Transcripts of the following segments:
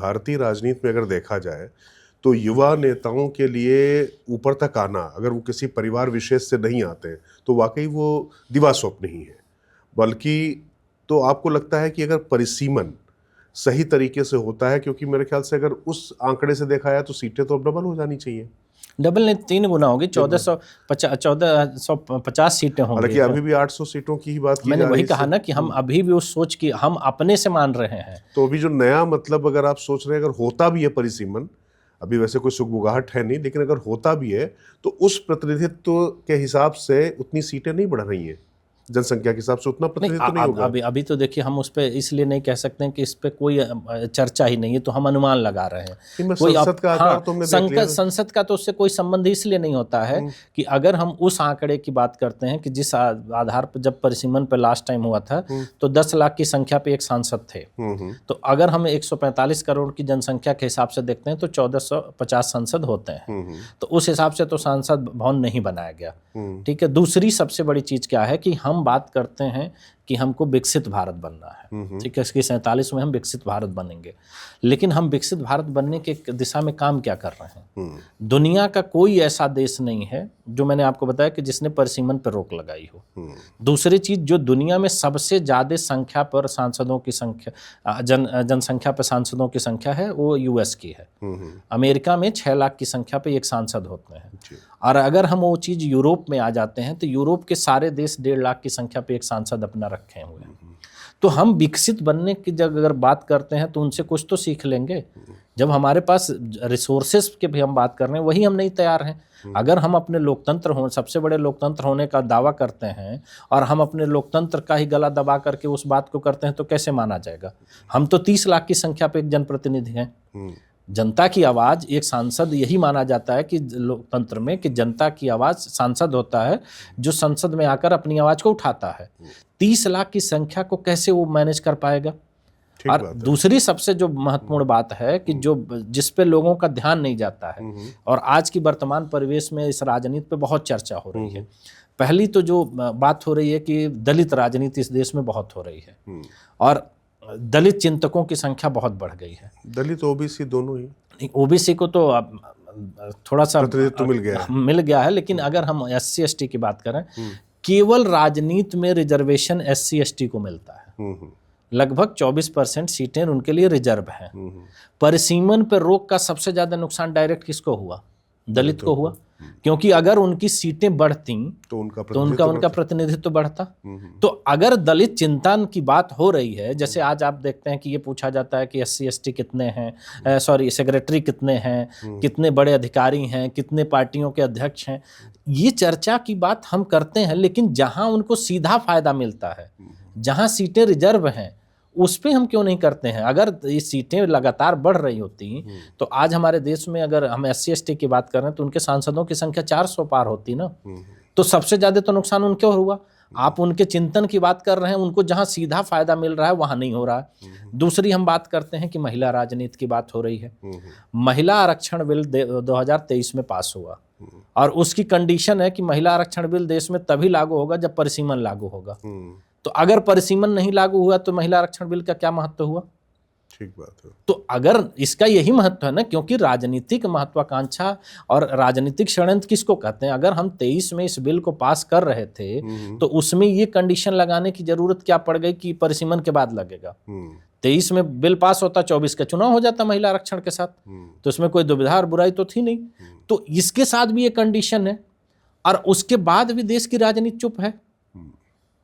भारतीय राजनीति में अगर देखा जाए तो युवा नेताओं के लिए ऊपर तक आना, अगर वो किसी परिवार विशेष से नहीं आते तो वाकई वो दिवा स्वप्न ही है। बल्कि तो आपको लगता है कि अगर परिसीमन सही तरीके से होता है, क्योंकि मेरे ख्याल से अगर उस आंकड़े से देखा जाए तो सीटें तो अब डबल हो जानी चाहिए। डबल नहीं, 3 गुना होगी, 1450 सीटें होंगी। हालांकि अभी भी 800 सीटों की ही बात की मैंने जा वही रही कहा ना कि हम अभी भी उस सोच की हम अपने से मान रहे हैं। तो अभी जो नया मतलब अगर आप सोच रहे हैं अगर होता भी है परिसीमन, अभी वैसे कोई सुगबुगाहट है नहीं, लेकिन अगर होता भी है तो उस प्रतिनिधित्व के हिसाब से उतनी सीटें नहीं बढ़ रही हैं, जनसंख्या के हिसाब से उतना प्रतिनिधित्व नहीं होगा। अभी तो देखिए, हम उस पे इसलिए नहीं कह सकते हैं कि इस पे कोई चर्चा ही नहीं है, तो हम अनुमान लगा रहे हैं। कोई संसद का आकार तो हमने देख लिया। संसद का तो उससे कोई संबंध इसलिए नहीं होता है कि अगर हम उस आंकड़े की बात करते हैं कि जिस आधार पर जब परिसीमन पे लास्ट टाइम हुआ था तो 10 लाख की संख्या पे एक सांसद थे। तो अगर हम 145 करोड़ की जनसंख्या के हिसाब से देखते हैं तो 1450 सांसद होते हैं। तो उस हिसाब से तो सांसद भवन नहीं बनाया गया। ठीक है। दूसरी सबसे बड़ी चीज क्या है कि हम बात करते हैं कि हमको विकसित भारत बनना है। ठीक है। इसकी 47 में हम विकसित भारत बनेंगे, लेकिन हम विकसित भारत बनने के दिशा में काम क्या कर रहे हैं? दुनिया का कोई ऐसा देश नहीं है, जो मैंने आपको बताया कि जिसने परिसीमन पर रोक लगाई हो। दूसरी चीज, जो दुनिया में सबसे ज्यादा संख्या पर सांसदों की संख्या, जनसंख्या पर सांसदों की संख्या है, वो यूएस की है। अमेरिका में 6 लाख की संख्या पे एक सांसद होते हैं। और अगर हम वो चीज यूरोप में आ जाते हैं तो यूरोप के सारे देश 1.5 लाख की संख्या पे एक सांसद अपना रखे हुए हैं। तो हम विकसित बनने की जब अगर बात करते हैं तो उनसे कुछ तो सीख लेंगे। जब हमारे पास रिसोर्सेस के भी हम बात कर रहे हैं, वही हम नहीं तैयार हैं। अगर हम अपने लोकतंत्र हो, सबसे बड़े लोकतंत्र होने का दावा करते हैं और हम अपने लोकतंत्र का ही गला दबा करके उस बात को करते हैं तो कैसे माना जाएगा? हम तो 30 लाख की संख्या पे एक जनप्रतिनिधि हैं। जनता की आवाज, एक सांसद यही माना जाता है कि लोकतंत्र में कि जनता की आवाज सांसद होता है जो संसद में आकर अपनी आवाज को उठाता है। 30 लाख की संख्या को कैसे वो मैनेज कर पाएगा? और दूसरी सबसे जो महत्वपूर्ण बात है कि जो जिस पे लोगों का ध्यान नहीं जाता है, और आज की वर्तमान परिवेश में इस राजनीति पे बहुत चर्चा हो रही है। पहली तो जो बात हो रही है कि दलित राजनीति इस देश में बहुत हो रही है और दलित चिंतकों की संख्या बहुत बढ़ गई है। दलित ओबीसी दोनों ही। ओबीसी को तो थोड़ा सा प्रतिनिधित्व मिल गया है, लेकिन अगर हम SC ST की बात करें, केवल राजनीति में रिजर्वेशन SC ST को मिलता है। लगभग 24% सीटें उनके लिए रिजर्व हैं। परिसीमन पर रोक का सबसे ज्यादा नुकसान डायरेक्ट किसको हुआ? दलित को हुआ, क्योंकि अगर उनकी सीटें बढ़ती तो उनका प्रतिनिधित्व बढ़ता। तो अगर दलित चिंतन की बात हो रही है, जैसे आज आप देखते हैं कि ये पूछा जाता है कि SC ST कितने हैं, सेक्रेटरी कितने हैं, कितने बड़े अधिकारी हैं, कितने पार्टियों के अध्यक्ष हैं, ये चर्चा की बात हम करते हैं। लेकिन जहां उनको सीधा फायदा मिलता है, जहां सीटें रिजर्व हैं, उस पे हम क्यों नहीं करते हैं? अगर ये सीटें लगातार बढ़ रही होती तो आज हमारे देश में, अगर हम SC ST की बात कर रहे हैं तो उनके सांसदों की संख्या 400 पार होती ना। तो सबसे ज्यादा तो नुकसान उनके हुआ। आप उनके चिंतन की बात कर रहे हैं, उनको जहां सीधा फायदा मिल रहा है वहां नहीं हो रहा है। दूसरी हम बात करते हैं कि महिला राजनीति की बात हो रही है। महिला आरक्षण बिल 2023 में पास हुआ और उसकी कंडीशन है कि महिला आरक्षण बिल देश में तभी लागू होगा जब परिसीमन लागू होगा। तो अगर परिसीमन नहीं लागू हुआ तो महिला आरक्षण बिल का क्या महत्व हुआ? ठीक बात है। तो अगर इसका यही महत्व है ना, क्योंकि राजनीतिक महत्वाकांक्षा और राजनीतिक षड्यंत्र किसको कहते हैं? अगर हम 23 में इस बिल को पास कर रहे थे तो उसमें ये कंडीशन लगाने की जरूरत क्या पड़ गई कि परिसीमन के बाद लगेगा। 23 में बिल पास होता, 24 का चुनाव हो जाता महिला आरक्षण के साथ, तो इसमें कोई दुविधा और बुराई तो थी नहीं। तो इसके साथ भी ये कंडीशन है और उसके बाद भी देश की राजनीति चुप है।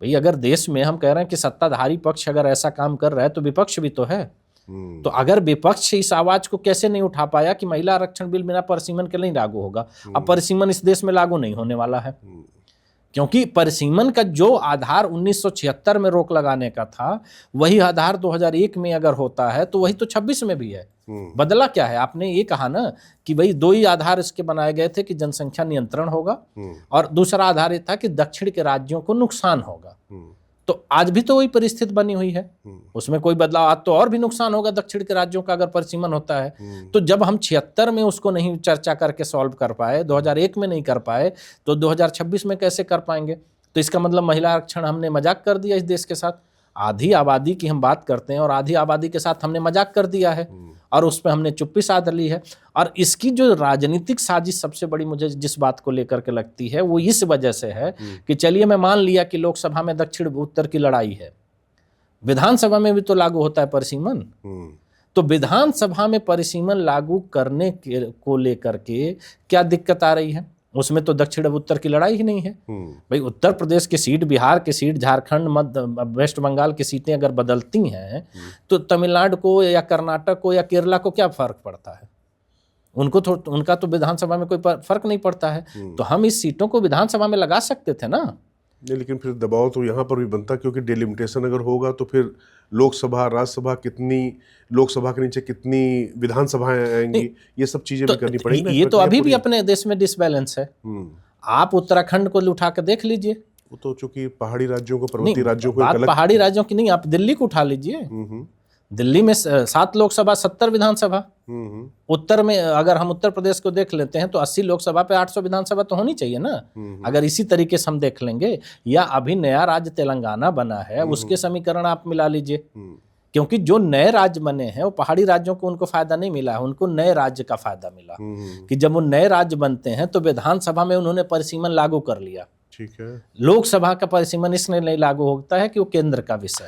भाई, अगर देश में हम कह रहे हैं कि सत्ताधारी पक्ष अगर ऐसा काम कर रहा है तो विपक्ष भी तो है। तो अगर विपक्ष इस आवाज को कैसे नहीं उठा पाया कि महिला आरक्षण बिल बिना परिसीमन के नहीं लागू होगा? अब परिसीमन इस देश में लागू नहीं होने वाला है, क्योंकि परिसीमन का जो आधार 1976 में रोक लगाने का था, वही आधार 2001 में अगर होता है तो वही तो 26 में भी है। बदला क्या है? आपने ये कहा ना कि भाई 2 ही आधार इसके बनाए गए थे कि जनसंख्या नियंत्रण होगा और दूसरा आधार ये था कि दक्षिण के राज्यों को नुकसान होगा। तो आज भी तो वही परिस्थिति बनी हुई है, उसमें कोई बदलाव। आज तो और भी नुकसान होगा दक्षिण के राज्यों का अगर परिसीमन होता है। तो जब हम 76 में उसको नहीं चर्चा करके सॉल्व कर पाए, 2001 में नहीं कर पाए, तो 2026 में कैसे कर पाएंगे? तो इसका मतलब महिला आरक्षण हमने मजाक कर दिया इस देश के साथ। आधी आबादी की हम बात करते हैं और आधी आबादी के साथ हमने मजाक कर दिया है और उस पर हमने चुप्पी साध ली है। और इसकी जो राजनीतिक साजिश सबसे बड़ी मुझे जिस बात को लेकर के लगती है वो इस वजह से है कि चलिए मैं मान लिया कि लोकसभा में दक्षिण उत्तर की लड़ाई है, विधानसभा में भी तो लागू होता है परिसीमन। तो विधानसभा में परिसीमन लागू करने को लेकर के क्या दिक्कत आ रही है? उसमें तो दक्षिण उत्तर की लड़ाई ही नहीं है भाई। उत्तर प्रदेश की सीट, बिहार की सीट, झारखंड, मध्य, वेस्ट बंगाल की सीटें अगर बदलती हैं तो तमिलनाडु को या कर्नाटक को या केरला को क्या फर्क पड़ता है? उनका तो विधानसभा में कोई फर्क नहीं पड़ता है। तो हम इस सीटों को विधानसभा में लगा सकते थे ना। नहीं, लेकिन फिर दबाव तो यहाँ पर भी बनता, क्योंकि डिलिमिटेशन अगर होगा तो फिर लोकसभा, राज्यसभा, कितनी लोकसभा के नीचे कितनी विधानसभाएं आएंगी, ये सब चीजें भी करनी पड़ेंगी। ये तो अभी भी अपने देश में डिसबैलेंस है। आप उत्तराखंड को उठा के देख लीजिए। वो तो चूंकि पहाड़ी राज्यों को, पर्वतीय राज्यों को, बात पहाड़ी राज्यों की नहीं, आप दिल्ली को उठा लीजिए। दिल्ली में 7 लोकसभा, 70 विधानसभा। उत्तर में अगर हम उत्तर प्रदेश को देख लेते हैं तो 80 लोकसभा पे 800 विधानसभा तो होनी चाहिए ना। अगर इसी तरीके से हम देख लेंगे, या अभी नया राज्य तेलंगाना बना है, उसके समीकरण आप मिला लीजिए। क्योंकि जो नए राज्य बने हैं वो पहाड़ी राज्यों को उनको फायदा नहीं मिला है, उनको नए राज्य का फायदा मिला कि जब वो नए राज्य बनते हैं तो विधानसभा में उन्होंने परिसीमन लागू कर लिया। ठीक है। लोकसभा का परिसीमन इसलिए नहीं लागू होता है कि वो केंद्र का विषय